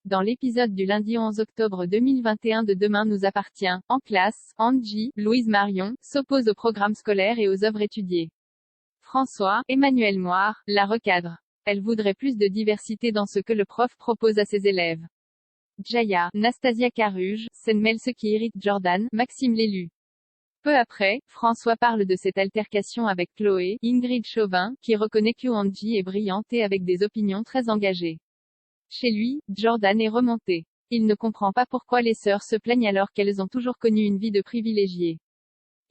Dans l'épisode du lundi 11 octobre 2021 de Demain nous appartient, en classe, Angie, Louise Marion, s'oppose au programme scolaire et aux œuvres étudiées. François, Emmanuel Moire, la recadre. Elle voudrait plus de diversité dans ce que le prof propose à ses élèves. Jaya, Nastasia Caruge, scène mêle ce qui irrite Jordan, Maxime l'élu. Peu après, François parle de cette altercation avec Chloé, Ingrid Chauvin, qui reconnaît que Angie est brillante et avec des opinions très engagées. Chez lui, Jordan est remonté. Il ne comprend pas pourquoi les sœurs se plaignent alors qu'elles ont toujours connu une vie de privilégiés.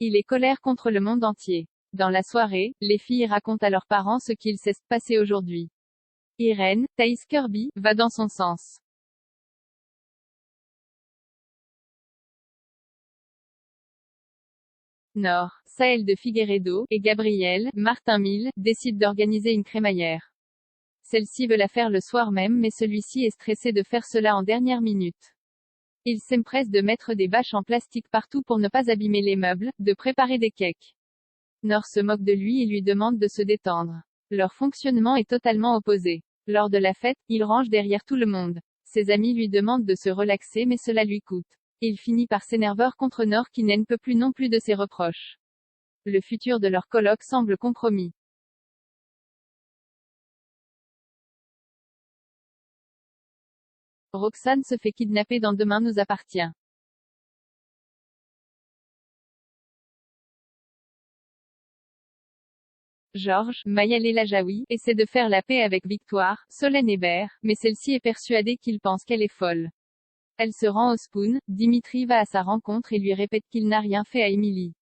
Il est colère contre le monde entier. Dans la soirée, les filles racontent à leurs parents ce qu'il s'est passé aujourd'hui. Irène, Thaïs Kirby, va dans son sens. Nord, Saël de Figueiredo, et Gabriel, Martin Mille, décident d'organiser une crémaillère. Celle-ci veut la faire le soir même mais celui-ci est stressé de faire cela en dernière minute. Il s'empresse de mettre des bâches en plastique partout pour ne pas abîmer les meubles, de préparer des cakes. Nord se moque de lui et lui demande de se détendre. Leur fonctionnement est totalement opposé. Lors de la fête, il range derrière tout le monde. Ses amis lui demandent de se relaxer mais cela lui coûte. Il finit par s'énerver contre Nord qui n'en peut plus non plus de ses reproches. Le futur de leur colloque semble compromis. Roxane se fait kidnapper dans Demain nous appartient. Georges, Mayel El Ajaoui, essaie de faire la paix avec Victoire, Solène Hébert, mais celle-ci est persuadée qu'il pense qu'elle est folle. Elle se rend au Spoon, Dimitri va à sa rencontre et lui répète qu'il n'a rien fait à Émilie.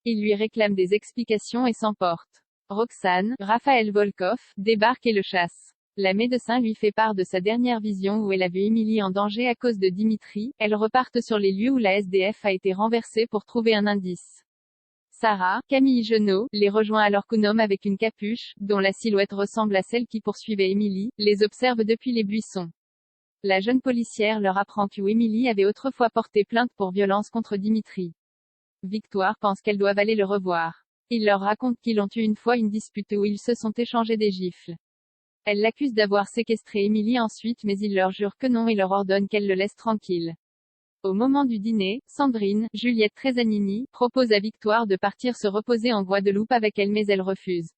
Il lui réclame des explications et s'emporte. Roxane, Raphaël Volkov, débarque et le chasse. La médecin lui fait part de sa dernière vision où elle a vu Émilie en danger à cause de Dimitri. Elles repartent sur les lieux où la SDF a été renversée pour trouver un indice. Sarah, Camille Genot, les rejoint alors qu'un homme avec une capuche, dont la silhouette ressemble à celle qui poursuivait Émilie, les observe depuis les buissons. La jeune policière leur apprend que Émilie avait autrefois porté plainte pour violence contre Dimitri. Victoire pense qu'elles doivent aller le revoir. Il leur raconte qu'ils ont eu une fois une dispute où ils se sont échangés des gifles. Elle l'accuse d'avoir séquestré Émilie ensuite mais il leur jure que non et leur ordonne qu'elle le laisse tranquille. Au moment du dîner, Sandrine, Juliette Trezanini, propose à Victoire de partir se reposer en Guadeloupe avec elle mais elle refuse.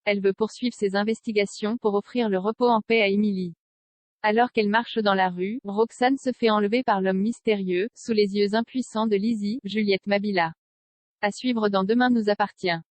Elle veut poursuivre ses investigations pour offrir le repos en paix à Émilie. Alors qu'elle marche dans la rue, Roxane se fait enlever par l'homme mystérieux, sous les yeux impuissants de Lizzie, Juliette Mabila. À suivre dans Demain nous appartient.